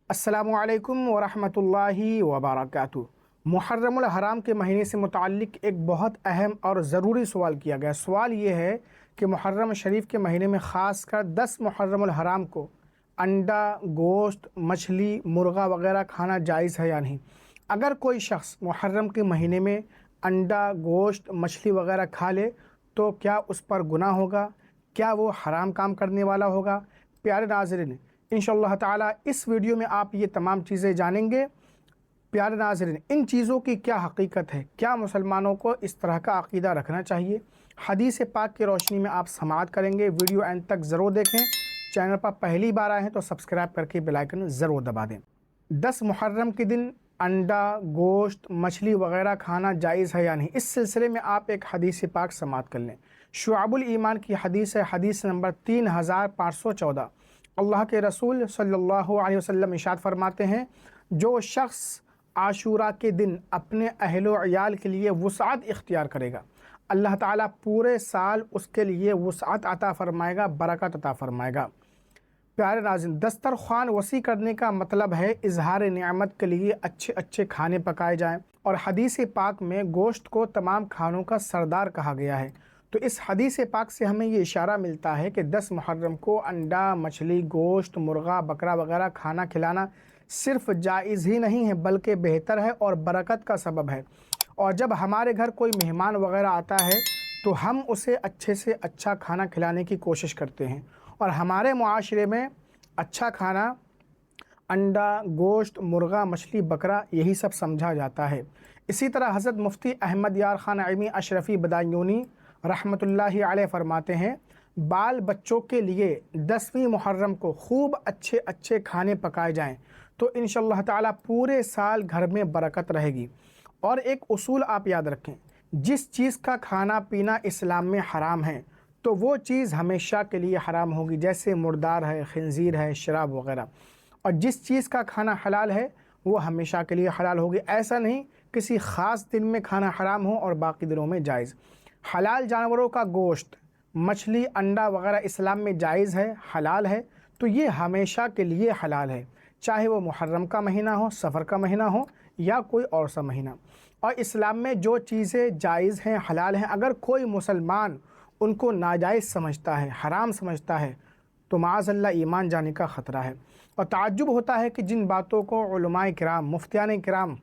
अस्सलामु अलैकुम वरहमतुल्लाहि वबरकातुहू। मुहर्रमुल हराम के महीने से मुताल्लिक़ एक बहुत अहम और ज़रूरी सवाल किया गया। सवाल ये है कि मुहर्रम शरीफ के महीने में ख़ासकर 10 मुहर्रमुल हराम को अंडा, गोश्त, मछली, मुर्गा वग़ैरह खाना जायज़ है या नहीं। अगर कोई शख्स मुहर्रम के महीने में अंडा, गोश्त, मछली वग़ैरह खा ले तो क्या उस पर गुनाह होगा? क्या वो हराम काम करने वाला होगा? प्यारे नाज़रीन, इंशाअल्लाह ताला इस वीडियो में आप ये तमाम चीज़ें जानेंगे। प्यारे नाज़रीन, इन चीज़ों की क्या हकीकत है? क्या मुसलमानों को इस तरह का अक़ीदा रखना चाहिए? हदीस पाक की रोशनी में आप समाअत करेंगे। वीडियो एंड तक ज़रूर देखें। चैनल पर पहली बार आए हैं तो सब्सक्राइब करके बेल आइकन ज़रूर दबा दें। 10 मुहर्रम के दिन अंडा, गोश्त, मछली वग़ैरह खाना जायज़ है या नहीं, इस सिलसिले में आप एक हदीस पाक समाअत कर लें। शुअबुल ईमान की हदीस है, हदीस नंबर 3514। अल्लाह के रसूल सल्लल्लाहु अलैहि वसल्लम इरशाद फरमाते हैं, जो शख्स आशूरा के दिन अपने अहलो अयाल के लिए वुसअत इख्तियार करेगा, अल्लाह ताला पूरे साल उसके लिए वुसअत अता फरमाएगा, बरकत अता फरमाएगा। प्यारे नाज़रीन, दस्तरख़्वान वसी करने का मतलब है इजहार नियामत के लिए अच्छे अच्छे खाने पकाए जाएँ, और हदीस पाक में गोश्त को तमाम खानों का सरदार कहा गया है। तो इस हदीस पाक से हमें ये इशारा मिलता है कि 10 मुहर्रम को अंडा, मछली, गोश्त, मुर्गा, बकरा वगैरह खाना खिलाना सिर्फ जायज़ ही नहीं है बल्कि बेहतर है और बरकत का सबब है। और जब हमारे घर कोई मेहमान वगैरह आता है तो हम उसे अच्छे से अच्छा खाना खिलाने की कोशिश करते हैं, और हमारे मुआशरे में अच्छा खाना अंडा, गोश्त, मुर्गा, मछली, बकरा यही सब समझा जाता है। इसी तरह हज़रत मुफ्ती अहमद यार खान आइमी अशरफ़ी बदायूनी रहमतुल्लाहि अलैह फरमाते हैं, बाल बच्चों के लिए 10वीं मुहर्रम को खूब अच्छे अच्छे खाने पकाए जाएं तो इंशाअल्लाह ताला पूरे साल घर में बरकत रहेगी। और एक उसूल आप याद रखें, जिस चीज़ का खाना पीना इस्लाम में हराम है तो वो चीज़ हमेशा के लिए हराम होगी, जैसे मुर्दार है, खिंजीर है, शराब वग़ैरह। और जिस चीज़ का खाना हलाल है वो हमेशा के लिए हलाल होगी। ऐसा नहीं किसी ख़ास दिन में खाना हराम हो और बाकी दिनों में जायज़। हलाल जानवरों का गोश्त, मछली, अंडा वग़ैरह इस्लाम में जायज़ है, हलाल है, तो ये हमेशा के लिए हलाल है, चाहे वो मुहर्रम का महीना हो, सफ़र का महीना हो या कोई और सा महीना। और इस्लाम में जो चीज़ें जायज़ हैं, हलाल हैं, अगर कोई मुसलमान उनको नाजायज़ समझता है, हराम समझता है तो माअज़ल्लाह ईमान जाने का ख़तरा है। और ताज्जुब होता है कि जिन बातों को उलमाए किराम, मुफ्तियान किराम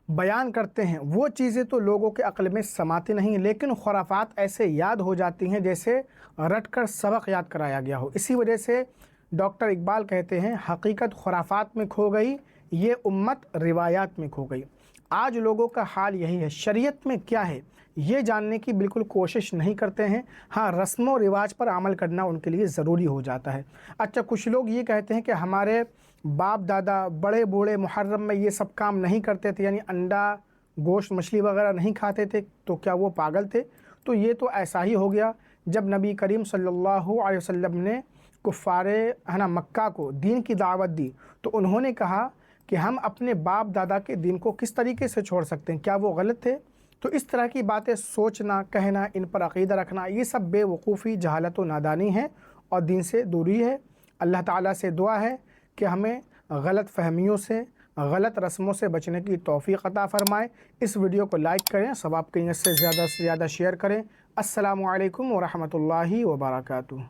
बयान करते हैं वो चीज़ें तो लोगों के अक़ल में समाती नहीं, लेकिन खुराफात ऐसे याद हो जाती हैं जैसे रट कर सबक याद कराया गया हो। इसी वजह से डॉक्टर इकबाल कहते हैं, हकीकत खुराफात में खो गई, ये उम्मत रिवायात में खो गई। आज लोगों का हाल यही है, शरीयत में क्या है ये जानने की बिल्कुल कोशिश नहीं करते हैं। हाँ, रस्म व रिवाज पर अमल करना उनके लिए ज़रूरी हो जाता है। अच्छा, कुछ लोग ये कहते हैं कि हमारे बाप दादा बड़े बूढ़े मुहर्रम में ये सब काम नहीं करते थे, यानी अंडा, गोश्त, मछली वगैरह नहीं खाते थे, तो क्या वो पागल थे? तो ये तो ऐसा ही हो गया जब नबी करीम सल्लल्लाहु अलैहि वसल्लम ने कुफ़ारे मक्का को दीन की दावत दी तो उन्होंने कहा कि हम अपने बाप दादा के दीन को किस तरीके से छोड़ सकते हैं, क्या वो गलत थे? तो इस तरह की बातें सोचना, कहना, इन पर अक़ीदा रखना, ये सब बेवकूफ़ी, जहालत व नादानी है और दीन से दूरी है। अल्लाह ताला से दुआ है कि हमें गलत फ़हमियों से, गलत रस्मों से बचने की तौफ़ीक़ अता फ़रमाए। इस वीडियो को लाइक करें, सवाब की नियत से ज़्यादा शेयर करें। अस्सलामु अलैकुम व रहमतुल्लाहि व बरकातुहू।